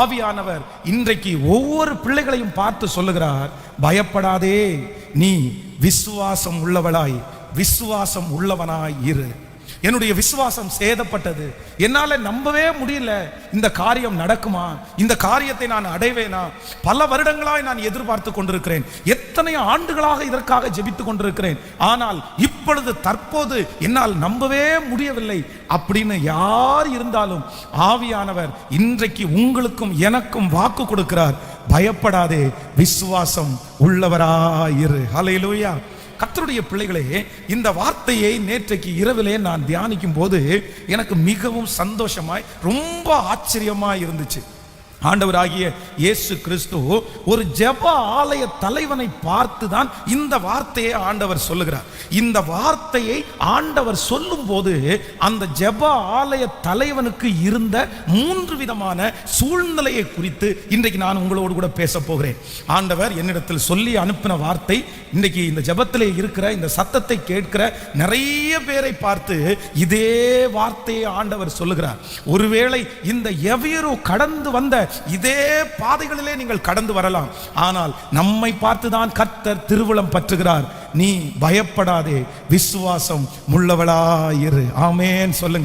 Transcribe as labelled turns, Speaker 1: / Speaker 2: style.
Speaker 1: ஆவியானவர் இன்றைக்கு ஒவ்வொரு பிள்ளைகளையும் பார்த்து சொல்லுகிறார், பயப்படாதே, நீ விசுவாசம் உள்ளவளாய் விசுவாசம் உள்ளவனாய் இரு. என்னுடைய விசுவாசம் சேதப்பட்டது, என்னால நம்பவே முடியல, இந்த காரியம் நடக்குமா, இந்த காரியத்தை நான் அடைவேனா, பல வருடங்களாய் நான் எதிர்பார்த்து கொண்டிருக்கிறேன், எத்தனை ஆண்டுகளாக இதற்காக ஜெபித்து கொண்டிருக்கிறேன், ஆனால் இப்பொழுது தற்போது என்னால் நம்பவே முடியவில்லை அப்படின்னு யார் இருந்தாலும் ஆவியானவர் இன்றைக்கு உங்களுக்கும் எனக்கும் வாக்கு கொடுக்கிறார், பயப்படாதே, விசுவாசம் உள்ளவராயிரு. ஹல்லேலூயா. கர்த்தருடைய பிள்ளைகளே, இந்த வார்த்தையை நேற்றைக்கு இரவிலே நான் தியானிக்கும் போது எனக்கு மிகவும் சந்தோஷமாய் ரொம்ப ஆச்சரியமாய் இருந்துச்சு. ஆண்டவராகிய இயேசு கிறிஸ்து ஒரு ஜெப ஆலய தலைவனை பார்த்து தான் இந்த வார்த்தையை ஆண்டவர் சொல்லுகிறார். இந்த வார்த்தையை ஆண்டவர் சொல்லும் போது அந்த ஜெப ஆலய தலைவனுக்கு இருந்த 3 விதமான சூழ்நிலையை குறித்து இன்றைக்கு நான் உங்களோடு கூட பேச போகிறேன். ஆண்டவர் என்னிடத்தில் சொல்லி அனுப்பின வார்த்தை, இன்றைக்கு இந்த ஜெபத்திலே இருக்கிற இந்த சத்தத்தை கேட்கிற நிறைய பேரை பார்த்து இதே வார்த்தையை ஆண்டவர் சொல்லுகிறார். ஒருவேளை இந்த எவ்வியரோ கடந்து வந்த இதே பாதைகளிலே நீங்கள் கடந்து வரலாம், ஆனால் நம்மை பார்த்துதான் கர்த்தர் திருவுளம் பற்றுகிறார். நீ பயப்படாதே, விசுவாசம் உள்ளவளாயிரு. ஆமென் சொல்லுங்க.